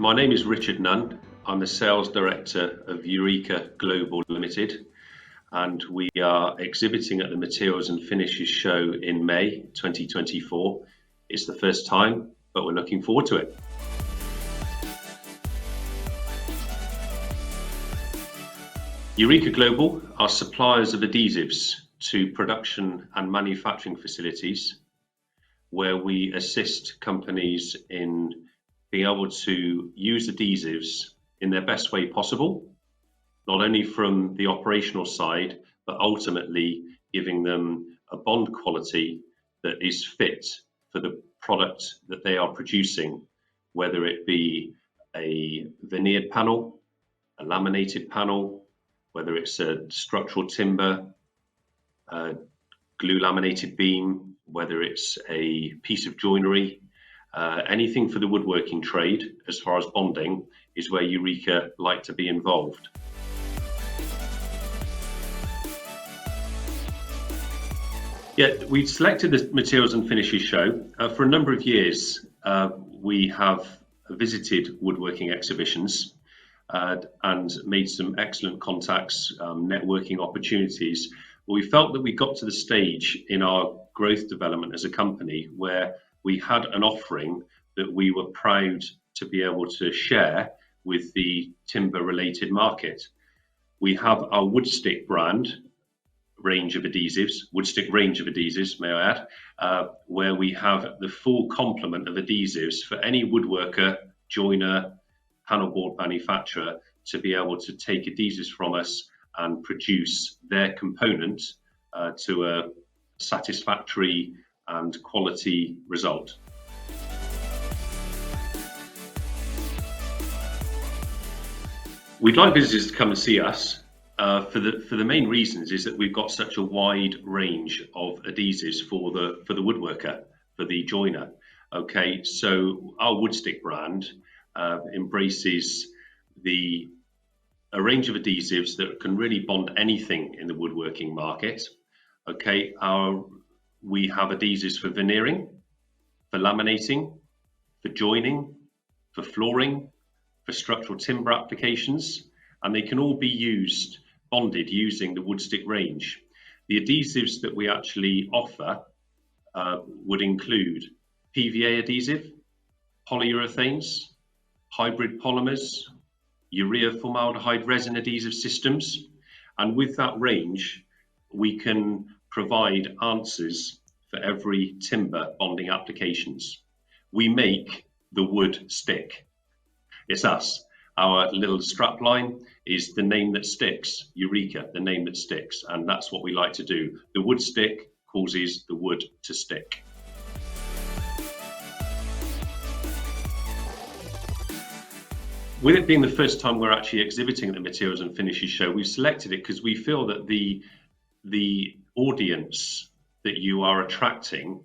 My name is Richard Nunn. I'm the Sales Director of Ureka Global Limited, and we are exhibiting at the Materials and Finishes Show in May 2024. It's the first time, but we're looking forward to it. Ureka Global are suppliers of adhesives to production and manufacturing facilities, where we assist companies in being able to use adhesives in their best way possible, not only from the operational side, but ultimately giving them a bond quality that is fit for the product that they are producing, whether it be a veneered panel, a laminated panel, whether it's a structural timber, a glue laminated beam, whether it's a piece of joinery, anything for the woodworking trade as far as bonding is where Ureka like to be involved. Yeah, we selected the Materials and Finishes Show. For a number of years, we have visited woodworking exhibitions and made some excellent contacts, networking opportunities. But we felt that we got to the stage in our growth development as a company where we had an offering that we were proud to be able to share with the timber-related market. We have our Woodstick brand range of adhesives, Woodstick range of adhesives, may I add, where we have the full complement of adhesives for any woodworker, joiner, panelboard manufacturer to be able to take adhesives from us and produce their component to a satisfactory and quality result. We'd like visitors to come and see us for the main reasons is that we've got such a wide range of adhesives for the woodworker, for the joiner. Okay, so our Woodstick brand embraces a range of adhesives that can really bond anything in the woodworking market. Okay, we have adhesives for veneering, for laminating, for joining, for flooring, for structural timber applications, and they can all be bonded using the Woodstick range. The adhesives that we actually offer would include PVA adhesive, polyurethanes, hybrid polymers, urea formaldehyde resin adhesive systems, and with that range, we can provide answers for every timber bonding applications. We make the wood stick. It's us. Our little strap line is the name that sticks, Ureka, the name that sticks, and that's what we like to do. The wood stick causes the wood to stick. With it being the first time we're actually exhibiting at the Materials and Finishes Show, we've selected it because we feel that the audience that you are attracting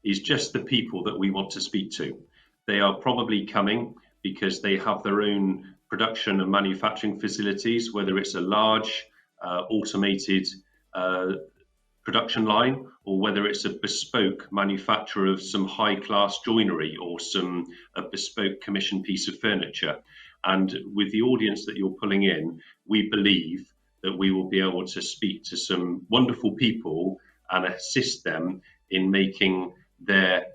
is just the people that we want to speak to. They are probably coming because they have their own production and manufacturing facilities, whether it's a large automated production line or whether it's a bespoke manufacturer of some high-class joinery or a bespoke commissioned piece of furniture. And with the audience that you're pulling in, we believe that we will be able to speak to some wonderful people and assist them in making their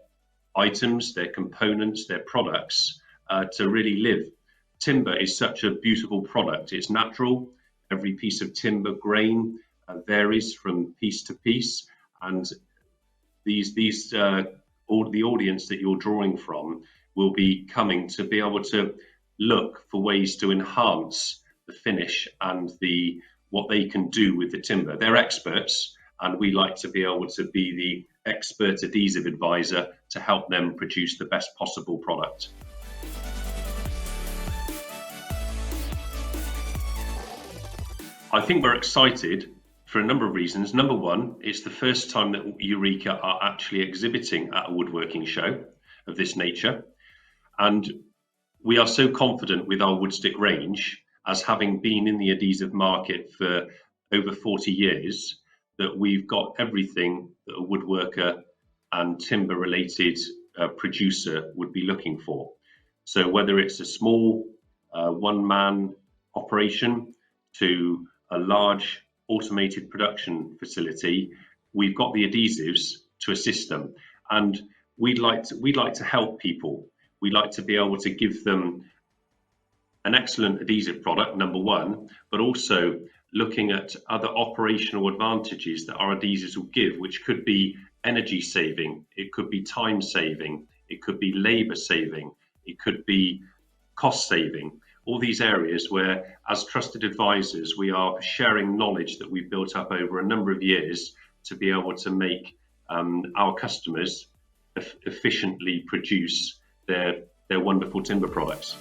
items, their components, their products to really live. Timber is such a beautiful product. It's natural. Every piece of timber grain varies from piece to piece, and all the audience that you're drawing from will be coming to be able to look for ways to enhance the finish and what they can do with the timber. They're experts, and we like to be able to be the expert adhesive advisor to help them produce the best possible product. I think we're excited for a number of reasons. Number one, it's the first time that Ureka are actually exhibiting at a woodworking show of this nature. And we are so confident with our Woodstick range, as having been in the adhesive market for over 40 years, that we've got everything that a woodworker and timber related producer would be looking for. So whether it's a small one-man operation to a large automated production facility, we've got the adhesives to assist them, and we'd like to help people. We'd like to be able to give them an excellent adhesive product, number one, but also looking at other operational advantages that our adhesives will give, which could be energy saving, it could be time saving, it could be labor saving, it could be cost saving. All these areas where, as trusted advisors, we are sharing knowledge that we've built up over a number of years to be able to make our customers efficiently produce their wonderful timber products.